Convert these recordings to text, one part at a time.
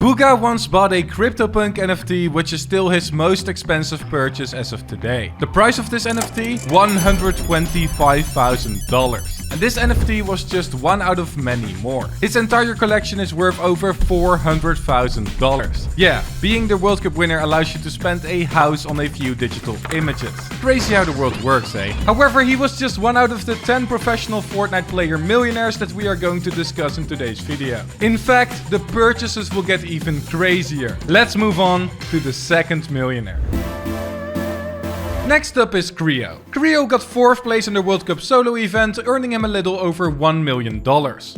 Bugha once bought a CryptoPunk NFT, which is still his most expensive purchase as of today. The price of this NFT? $125,000. And this NFT was just one out of many more. His entire collection is worth over $400,000. Yeah, being the World Cup winner allows you to spend a house on a few digital images. Crazy how the world works, eh? However, he was just one out of the 10 professional Fortnite player millionaires that we are going to discuss in today's video. In fact, the purchases will get even crazier. Let's move on to the second millionaire. Next up is Kreo. Kreo got 4th place in the World Cup solo event, earning him a little over $1 million.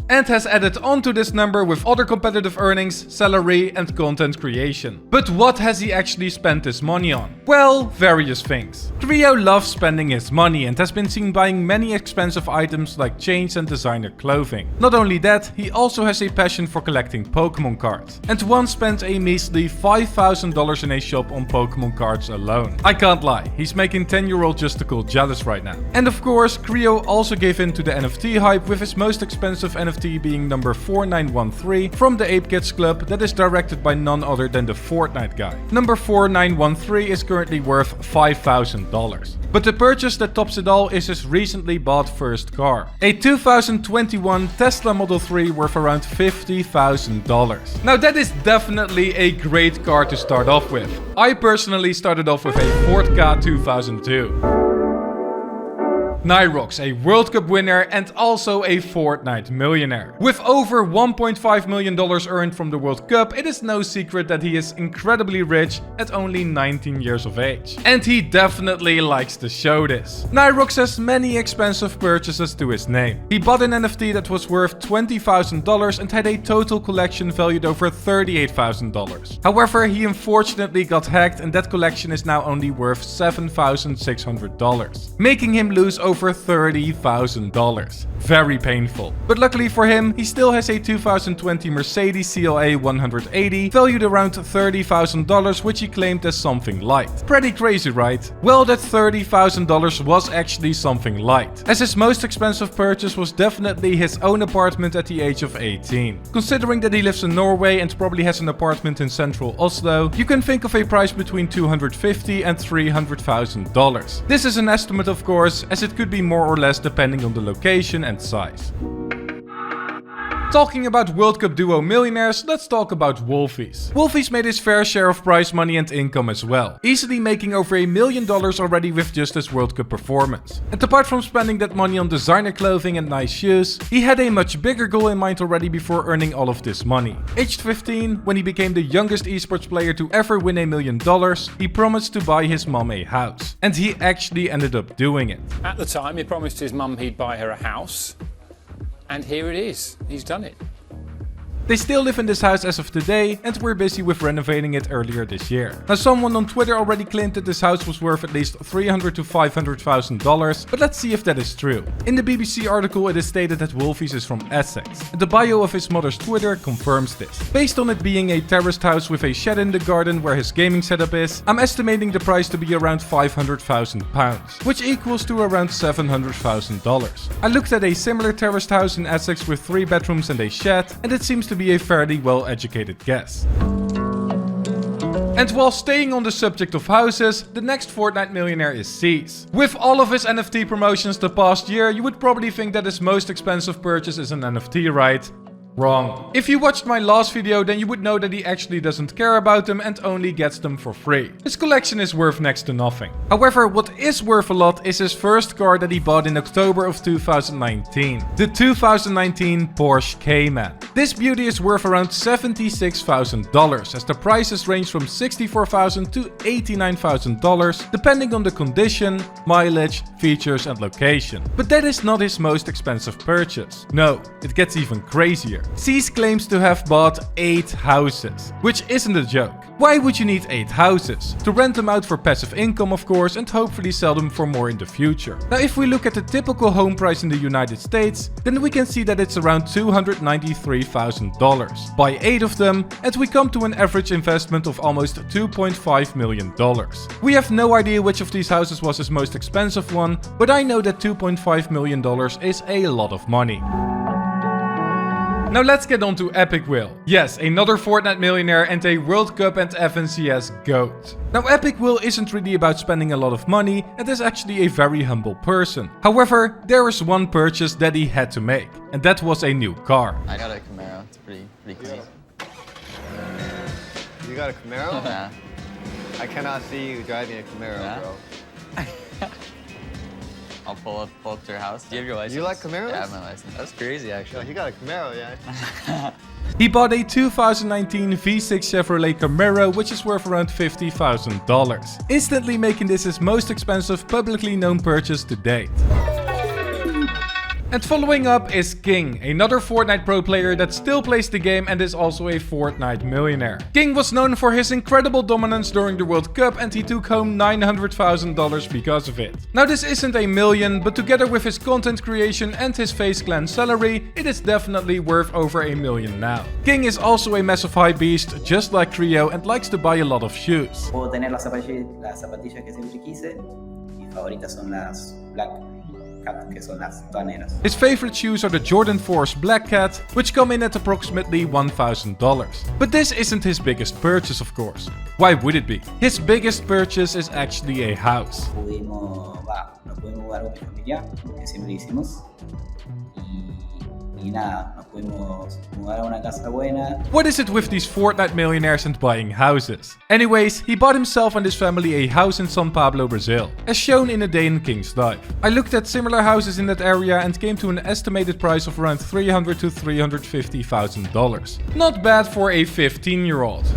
And has added on to this number with other competitive earnings, salary and content creation. But what has he actually spent his money on? Well, various things. Kreo loves spending his money and has been seen buying many expensive items like chains and designer clothing. Not only that, he also has a passion for collecting Pokemon cards. And once spent a measly $5,000 in a shop on Pokemon cards alone. I can't lie, he's making 10-year-old Justicul jealous right now. And of course, Kreo also gave in to the NFT hype with his most expensive NFT being number 4913 from the Apekits Club that is directed by none other than the Fortnite guy. Number 4913 is currently worth $5,000. But the purchase that tops it all is his recently bought first car. A 2021 Tesla Model 3 worth around $50,000. Now that is definitely a great car to start off with. I personally started off with a Ford Ka 2002. Nyhrox, a World Cup winner and also a Fortnite millionaire. With over $1.5 million earned from the World Cup, it is no secret that he is incredibly rich at only 19 years of age. And he definitely likes to show this. Nyhrox has many expensive purchases to his name. He bought an NFT that was worth $20,000 and had a total collection valued over $38,000. However, he unfortunately got hacked and that collection is now only worth $7,600, making him lose over $30,000. Very painful. But luckily for him, he still has a 2020 Mercedes CLA 180 valued around $30,000, which he claimed as something light. Pretty crazy, right? Well, that $30,000 was actually something light, as his most expensive purchase was definitely his own apartment at the age of 18. Considering that he lives in Norway and probably has an apartment in central Oslo, you can think of a price between $250,000 and $300,000. This is an estimate, of course, as it could be more or less depending on the location and size. Talking about World Cup duo millionaires, let's talk about Wolfiez. Wolfiez made his fair share of prize money and income as well, easily making over $1 million already with just his World Cup performance. And apart from spending that money on designer clothing and nice shoes, he had a much bigger goal in mind already before earning all of this money. Aged 15, when he became the youngest esports player to ever win $1 million, he promised to buy his mom a house. And he actually ended up doing it. At the time, he promised his mum he'd buy her a house. And here it is. He's done it. They still live in this house as of today and were busy with renovating it earlier this year. Now, someone on Twitter already claimed that this house was worth at least $300,000 to $500,000, but let's see if that is true. In the BBC article, it is stated that Wolfiez is from Essex, and the bio of his mother's Twitter confirms this. Based on it being a terraced house with a shed in the garden where his gaming setup is, I'm estimating the price to be around £500,000, which equals to around $700,000. I looked at a similar terraced house in Essex with 3 bedrooms and a shed, and it seems to be a fairly well-educated guess. And while staying on the subject of houses, the next Fortnite millionaire is Ceice. With all of his NFT promotions the past year, you would probably think that his most expensive purchase is an NFT, right? Wrong. If you watched my last video, then you would know that he actually doesn't care about them and only gets them for free. His collection is worth next to nothing. However, what is worth a lot is his first car that he bought in October of 2019. The 2019 Porsche Cayman. This beauty is worth around $76,000, as the prices range from $64,000 to $89,000, depending on the condition, mileage, features and location. But that is not his most expensive purchase. No, it gets even crazier. Ceice claims to have bought 8 houses, which isn't a joke. Why would you need 8 houses? To rent them out for passive income, of course, and hopefully sell them for more in the future. Now, if we look at the typical home price in the United States, then we can see that it's around $293,000. Buy 8 of them, and we come to an average investment of almost $2.5 million. We have no idea which of these houses was his most expensive one, but I know that $2.5 million is a lot of money. Now let's get on to EpikWhale. Yes, another Fortnite millionaire and a World Cup and FNCS GOAT. Now EpikWhale isn't really about spending a lot of money and is actually a very humble person. However, there is one purchase that he had to make, and that was a new car. I got a Camaro. It's pretty clean. You got a Camaro? Yeah. I cannot see you driving a Camaro, Yeah? bro. I'll pull up to your house. Do you have your license? You like Camaros? Yeah, I have my license. That's crazy, Yo, actually. you got a Camaro, yeah? He bought a 2019 V6 Chevrolet Camaro, which is worth around $50,000, instantly making this his most expensive publicly known purchase to date. And following up is King, another Fortnite pro player that still plays the game and is also a Fortnite millionaire. King was known for his incredible dominance during the World Cup and he took home $900,000 because of it. Now this isn't a million, but together with his content creation and his FaZe Clan salary, it is definitely worth over $1 million now. King is also a massive high beast, just like Kreo, and likes to buy a lot of shoes. Puedo tener las zapatillas que siempre quise. Mis favoritas son las Black Cat, que son las tuaneras. His favorite shoes are the Jordan 4's Black Cat, which come in at approximately $1,000. But this isn't his biggest purchase, of course. Why would it be? His biggest purchase is actually a house. Nos pudimos mudar con mi familia, que siempre hicimos. Y nada, nos pudimos mudar a una casa buena. What is it with these Fortnite millionaires and buying houses? Anyways, he bought himself and his family a house in São Paulo, Brazil, as shown in A Day in King's Life. I looked at similar houses in that area and came to an estimated price of around $300,000 to $350,000. Not bad for a 15-year-old.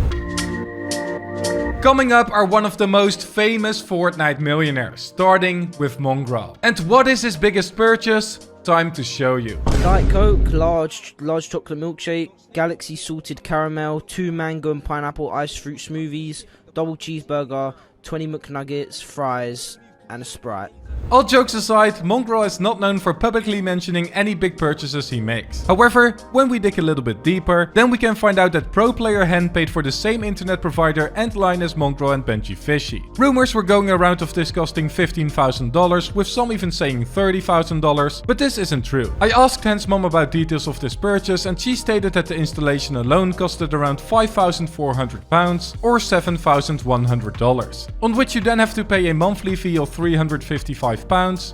Coming up are one of the most famous Fortnite millionaires, starting with Mongraal. And what is his biggest purchase? Time to show you. Diet Coke, large chocolate milkshake, Galaxy salted caramel, 2 mango and pineapple iced fruit smoothies, double cheeseburger, 20 McNuggets, fries, and a Sprite. All jokes aside, Mongraal is not known for publicly mentioning any big purchases he makes. However, when we dig a little bit deeper, then we can find out that Pro Player Hen paid for the same internet provider and line as Mongraal and Benjyfishy. Rumors were going around of this costing $15,000, with some even saying $30,000, but this isn't true. I asked Hen's mom about details of this purchase and she stated that the installation alone costed around £5,400 or $7,100, on which you then have to pay a monthly fee of £355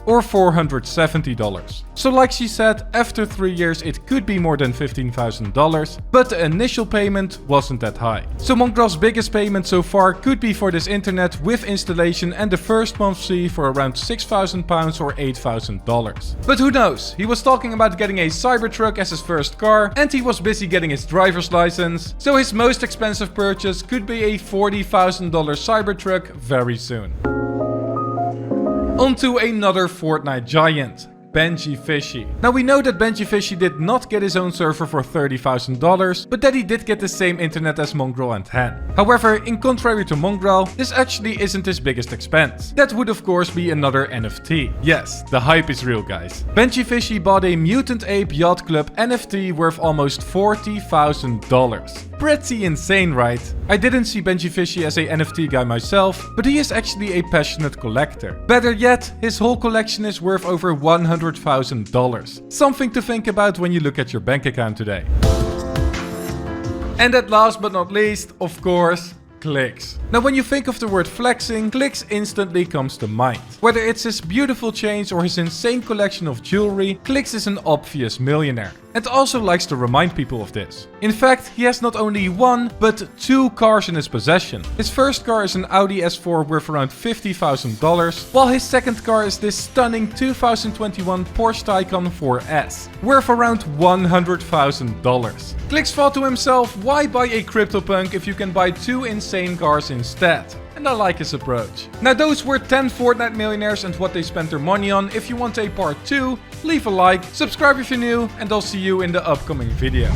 or $470. So like she said, after 3 years it could be more than $15,000, but the initial payment wasn't that high. So Mongraal's biggest payment so far could be for this internet with installation and the first month's fee for around £6,000 or $8,000. But who knows, he was talking about getting a Cybertruck as his first car and he was busy getting his driver's license, so his most expensive purchase could be a $40,000 Cybertruck very soon. On to another Fortnite giant, Benjyfishy. Now we know that Benjyfishy did not get his own server for $30,000, but that he did get the same internet as Mongraal and Hen. However, in contrary to Mongraal, this actually isn't his biggest expense. That would of course be another NFT. Yes, the hype is real, guys. Benjyfishy bought a Mutant Ape Yacht Club NFT worth almost $40,000. Pretty insane, right? I didn't see Benjyfishy as a NFT guy myself, but he is actually a passionate collector. Better yet, his whole collection is worth over $100,000. Something to think about when you look at your bank account today. And at last but not least, of course, Clix. Now when you think of the word flexing, Clix instantly comes to mind. Whether it's his beautiful chains or his insane collection of jewelry, Clix is an obvious millionaire. And also likes to remind people of this. In fact, he has not only 1, but 2 cars in his possession. His first car is an Audi S4 worth around $50,000, while his second car is this stunning 2021 Porsche Taycan 4S, worth around $100,000. Clix thought to himself, why buy a CryptoPunk if you can buy 2 insane cars instead? And I like his approach. Now those were 10 Fortnite millionaires and what they spent their money on. If you want a part 2, leave a like, subscribe if you're new, and I'll see you in the upcoming video.